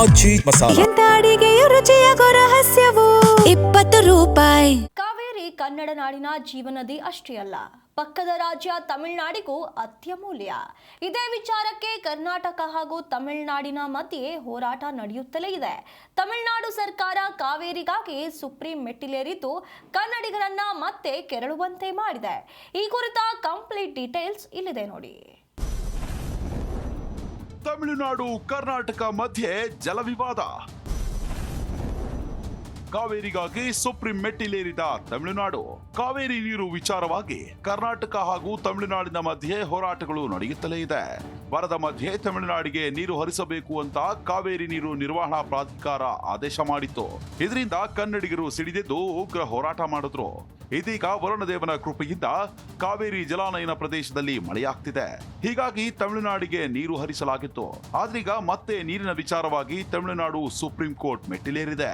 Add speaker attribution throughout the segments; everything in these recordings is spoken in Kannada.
Speaker 1: ಆಚಿ ಮಸಾಲ.
Speaker 2: ಎಂತ ಅಡಿಗೆಯ ರುಚಿಯಾಗೋ ರಹಸ್ಯವು 20 ರೂಪಾಯಿ.
Speaker 3: ಕಾವೇರಿ ಕನ್ನಡ ನಾಡಿನ ಜೀವನದಿ ಅಷ್ಟೇ ಅಲ್ಲ, ಪಕ್ಕದ ರಾಜ್ಯ ತಮಿಳುನಾಡಿಗೂ ಅತ್ಯಮೂಲ್ಯ. ಇದೇ ವಿಚಾರಕ್ಕೆ ಕರ್ನಾಟಕ ಹಾಗೂ ತಮಿಳುನಾಡಿನ ಮಧ್ಯೆ ಹೋರಾಟ ನಡೆಯುತ್ತಲೇ ಇದೆ. ತಮಿಳುನಾಡು ಸರ್ಕಾರ ಕಾವೇರಿಗಾಗಿ ಸುಪ್ರೀಂ ಮೆಟ್ಟಿಲೇರಿದ್ದು ಕನ್ನಡಿಗರನ್ನ ಮತ್ತೆ ಕೆರಳುವಂತೆ ಮಾಡಿದೆ. ಈ ಕುರಿತ ಕಂಪ್ಲೀಟ್ ಡೀಟೇಲ್ಸ್ ಇಲ್ಲಿದೆ ನೋಡಿ.
Speaker 4: ತಮಿಳುನಾಡು ಕರ್ನಾಟಕ ಮಧ್ಯೆ ಜಲವಿವಾದ. ಕಾವೇರಿಗಾಗಿ ಸುಪ್ರೀಂ ಮೆಟ್ಟಿಲೇರಿದ ತಮಿಳುನಾಡು. ಕಾವೇರಿ ನೀರು ವಿಚಾರವಾಗಿ ಕರ್ನಾಟಕ ಹಾಗೂ ತಮಿಳುನಾಡಿನ ಮಧ್ಯೆ ಹೋರಾಟಗಳು ನಡೆಯುತ್ತಲೇ ಇದೆ. ಬರದ ಮಧ್ಯೆ ತಮಿಳುನಾಡಿಗೆ ನೀರು ಹರಿಸಬೇಕು ಅಂತ ಕಾವೇರಿ ನೀರು ನಿರ್ವಹಣಾ ಪ್ರಾಧಿಕಾರ ಆದೇಶ ಮಾಡಿತ್ತು. ಇದರಿಂದ ಕನ್ನಡಿಗರು ಸಿಡಿದೆದ್ದು ಉಗ್ರ ಹೋರಾಟ ಮಾಡಿದ್ರು. ಇದೀಗ ವರುಣದೇವನ ಕೃಪೆಯಿಂದ ಕಾವೇರಿ ಜಲಾನಯನ ಪ್ರದೇಶದಲ್ಲಿ ಮಳೆಯಾಗ್ತಿದೆ. ಹೀಗಾಗಿ ತಮಿಳುನಾಡಿಗೆ ನೀರು ಹರಿಸಲಾಗಿತ್ತು. ಆದ್ರೀಗ ಮತ್ತೆ ನೀರಿನ ವಿಚಾರವಾಗಿ ತಮಿಳುನಾಡು ಸುಪ್ರೀಂ ಕೋರ್ಟ್ ಮೆಟ್ಟಿಲೇರಿದೆ.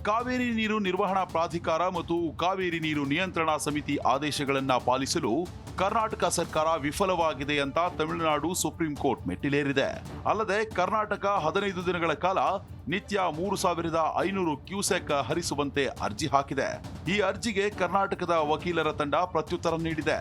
Speaker 4: ಕಾವೇರಿ ನೀರು ನಿರ್ವಹಣಾ ಪ್ರಾಧಿಕಾರ ಮತ್ತು ಕಾವೇರಿ ನೀರು ನಿಯಂತ್ರಣಾ ಸಮಿತಿ ಆದೇಶಗಳನ್ನ ಪಾಲಿಸಲು ಕರ್ನಾಟಕ ಸರ್ಕಾರ ವಿಫಲವಾಗಿದೆ ಅಂತ ತಮಿಳುನಾಡು ಸುಪ್ರೀಂ ಕೋರ್ಟ್ ಮೆಟ್ಟಿಲೇರಿದೆ. ಅಲ್ಲದೆ ಕರ್ನಾಟಕ 15 ದಿನಗಳ ಕಾಲ ನಿತ್ಯ 3500 ಕ್ಯೂಸೆಕ್ ಹರಿಸುವಂತೆ ಅರ್ಜಿ ಹಾಕಿದೆ. ಈ ಅರ್ಜಿಗೆ ಕರ್ನಾಟಕದ ವಕೀಲರ ತಂಡ ಪ್ರತ್ಯುತ್ತರ ನೀಡಿದೆ.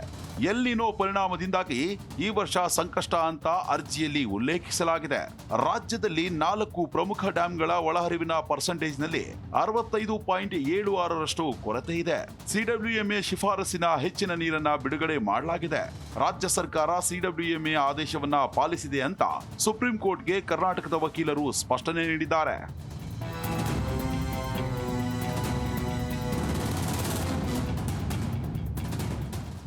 Speaker 4: ಎಲ್ಲಿನೋ ಪರಿಣಾಮದಿಂದಾಗಿ ಈ ವರ್ಷ ಸಂಕಷ್ಟ ಅಂತ ಅರ್ಜಿಯಲ್ಲಿ ಉಲ್ಲೇಖಿಸಲಾಗಿದೆ. ರಾಜ್ಯದಲ್ಲಿ 4 ಪ್ರಮುಖ ಡ್ಯಾಂಗಳ ಒಳಹರಿವಿನ ಪರ್ಸೆಂಟೇಜ್ನಲ್ಲಿ 65.76ರಷ್ಟು ಕೊರತೆ ಇದೆ. ಸಿಡಬ್ಲ್ಯೂಎಂಎ ಶಿಫಾರಸಿನ ಹೆಚ್ಚಿನ ನೀರನ್ನ ಬಿಡುಗಡೆ ಮಾಡಲಾಗಿದೆ. ರಾಜ್ಯ ಸರ್ಕಾರ ಸಿಡಬ್ಲ್ಯೂಎಂಎ ಆದೇಶವನ್ನ ಪಾಲಿಸಿದೆ ಅಂತ ಸುಪ್ರೀಂ ಕೋರ್ಟ್ಗೆ ಕರ್ನಾಟಕದ ವಕೀಲರು ಸ್ಪಷ್ಟನೆ ನೀಡಿದ್ದಾರೆ.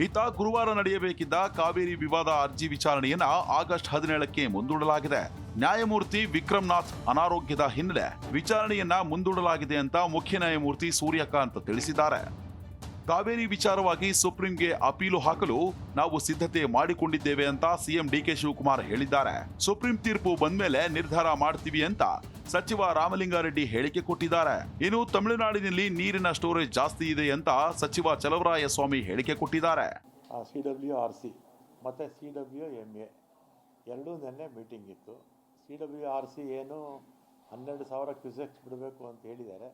Speaker 4: ಇತ್ತ ಗುರುವಾರ ನಡೆಯಬೇಕಿದ್ದ ಕಾವೇರಿ ವಿವಾದ ಅರ್ಜಿ ವಿಚಾರಣೆಯನ್ನ ಆಗಸ್ಟ್ 17ಕ್ಕೆ ಮುಂದೂಡಲಾಗಿದೆ. ನ್ಯಾಯಮೂರ್ತಿ ವಿಕ್ರಮ್ನಾಥ್ ಅನಾರೋಗ್ಯದ ಹಿನ್ನೆಲೆ ವಿಚಾರಣೆಯನ್ನ ಮುಂದೂಡಲಾಗಿದೆ ಅಂತ ಮುಖ್ಯ ನ್ಯಾಯಮೂರ್ತಿ ಸೂರ್ಯಕಾಂತ್ ತಿಳಿಸಿದ್ದಾರೆ. ಕಾವೇರಿ ವಿಚಾರವಾಗಿ ಸುಪ್ರೀಂಗೆ ಅಪೀಲು ಹಾಕಲು ನಾವು ಸಿದ್ಧತೆ ಮಾಡಿಕೊಂಡಿದ್ದೇವೆ ಅಂತ ಸಿಎಂ ಡಿಕೆ ಶಿವಕುಮಾರ್ ಹೇಳಿದ್ದಾರೆ. ಸುಪ್ರೀಂ ತೀರ್ಪು ಬಂದ್ಮೇಲೆ ನಿರ್ಧಾರ ಮಾಡ್ತೀವಿ ಅಂತ ಸಚಿವ ರಾಮಲಿಂಗಾರೆಡ್ಡಿ ಹೇಳಿಕೆ ಕೊಟ್ಟಿದ್ದಾರೆ. ಇನ್ನು ತಮಿಳುನಾಡಿನಲ್ಲಿ ನೀರಿನ ಸ್ಟೋರೇಜ್ ಜಾಸ್ತಿ ಇದೆ ಅಂತ ಸಚಿವ ಚಲವರಾಯಸ್ವಾಮಿ ಹೇಳಿಕೆ ಕೊಟ್ಟಿದ್ದಾರೆ.
Speaker 5: CWRC ಮತ್ತು CWMA ಎರಡೂ ನೆನ್ನೆ ಮೀಟಿಂಗ್ ಇತ್ತು. CWRC ಏನು 12,000 ಕ್ಯೂಸೆಕ್ಸ್ ಬಿಡಬೇಕು ಅಂತ ಹೇಳಿದ್ದಾರೆ.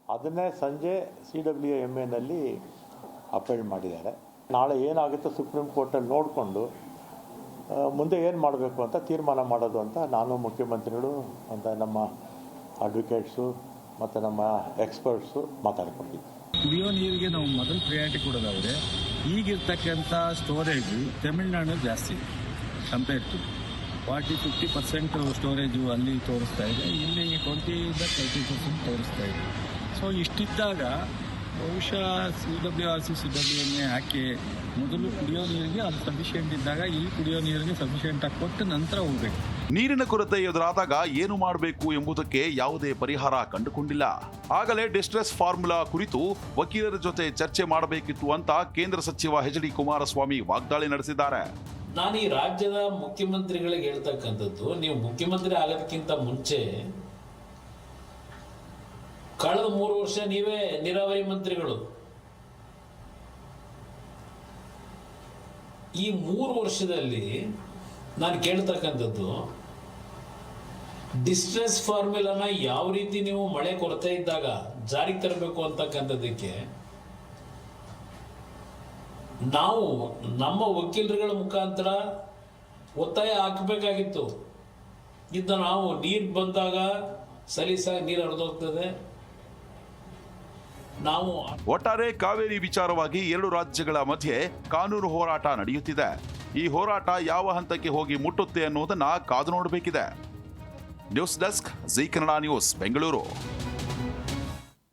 Speaker 5: ಅದನ್ನೇ ಸಂಜೆ CWMAನಲ್ಲಿ ಅಪೀಲ್ ಮಾಡಿದ್ದಾರೆ. ನಾಳೆ ಏನಾಗುತ್ತೋ ಸುಪ್ರೀಂ ಕೋರ್ಟಲ್ಲಿ ನೋಡಿಕೊಂಡು ಮುಂದೆ ಏನು ಮಾಡಬೇಕು ಅಂತ ತೀರ್ಮಾನ ಮಾಡೋದು ಅಂತ ನಾನು ಮುಖ್ಯಮಂತ್ರಿಗಳು ಅಂತ ನಮ್ಮ ಅಡ್ವೊಕೇಟ್ಸು ಮತ್ತು ನಮ್ಮ ಎಕ್ಸ್ಪರ್ಟ್ಸು ಮಾತಾಡ್ಕೊಂಡಿದ್ವಿ.
Speaker 6: ಕುಡಿಯೋ ನೀರಿಗೆ ನಾವು ಮೊದಲು ಪ್ರಿಯಾರಿಟಿ ಕೊಡೋದಾದರೆ ಈಗಿರ್ತಕ್ಕಂಥ ಸ್ಟೋರೇಜು ತಮಿಳ್ನಾಡು ಜಾಸ್ತಿ ಕಂಪೇರ್ ಟು 40-50% ಸ್ಟೋರೇಜು ಅಲ್ಲಿ ತೋರಿಸ್ತಾ ಇದೆ, ಇಲ್ಲಿ 20-30% ತೋರಿಸ್ತಾ ಇದೆ. ಸೊ ಇಷ್ಟಿದ್ದಾಗ ಬಹುಶಃ CWRC CWMA ಹಾಕಿ ಮೊದಲು ಕುಡಿಯೋ ನೀರಿಗೆ ಅದು ಸಫಿಷಿಯೆಂಟ್ ಇದ್ದಾಗ ಈ ಕುಡಿಯೋ ನೀರಿಗೆ ಸಫಿಷಿಯೆಂಟ್ ಆಗಿ ಕೊಟ್ಟು ನಂತರ ಹೋಗ್ಬೇಕು.
Speaker 4: ನೀರಿನ ಕೊರತೆ ಎದುರಾದಾಗ ಏನು ಮಾಡಬೇಕು ಎಂಬುದಕ್ಕೆ ಯಾವುದೇ ಪರಿಹಾರ ಕಂಡುಕೊಂಡಿಲ್ಲ. ಆಗಲೇ ಡಿಸ್ಟ್ರೆಸ್ ಫಾರ್ಮುಲಾ ಕುರಿತು ವಕೀಲರ ಜೊತೆ ಚರ್ಚೆ ಮಾಡಬೇಕಿತ್ತು ಅಂತ ಕೇಂದ್ರ ಸಚಿವ ಎಚ್ ಡಿ ಕುಮಾರಸ್ವಾಮಿ ವಾಗ್ದಾಳಿ ನಡೆಸಿದ್ದಾರೆ.
Speaker 7: ನಾನು ಈ ರಾಜ್ಯದ ಮುಖ್ಯಮಂತ್ರಿಗಳಿಗೆ ಹೇಳ್ತಕ್ಕಂಥದ್ದು, ನೀವು ಮುಖ್ಯಮಂತ್ರಿ ಆಗೋದಕ್ಕಿಂತ ಮುಂಚೆ ಕಳೆದ 3 ವರ್ಷ ನೀವೇ ನೀರಾವರಿ ಮಂತ್ರಿಗಳು. ಈ 3 ವರ್ಷದಲ್ಲಿ ನಾನು ಕೇಳ್ತಕ್ಕಂಥದ್ದು, ಡಿಸ್ಟ್ರೆಸ್ ಫಾರ್ಮುಲಾನ ಯಾವ ರೀತಿ ನೀವು ಮಳೆ ಕೊರತೆ ಇದ್ದಾಗ ಜಾರಿಗೆ ತರಬೇಕು ಅಂತಕ್ಕಂಥದ್ದಕ್ಕೆ ನಾವು ನಮ್ಮ ವಕೀಲರುಗಳ ಮುಖಾಂತರ ಒತ್ತಾಯ ಹಾಕಬೇಕಾಗಿತ್ತು. ಇದ್ದ ನಾವು ನೀರು ಬಂದಾಗ ಸಲೀಸಾಗಿ ನೀರು ಹರಿದೋಗ್ತದೆ.
Speaker 4: ಒಟ್ಟಾರೆ ಕಾವೇರಿ ವಿಚಾರವಾಗಿ 2 ರಾಜ್ಯಗಳ ಮಧ್ಯೆ ಕಾನೂನು ಹೋರಾಟ ನಡೆಯುತ್ತಿದೆ. ಈ ಹೋರಾಟ ಯಾವ ಹಂತಕ್ಕೆ ಹೋಗಿ ಮುಟ್ಟುತ್ತೆ ಅನ್ನೋದನ್ನ ಕಾದು ನೋಡಬೇಕಿದೆ. News desk, Zee Kannada news, Bengaluru.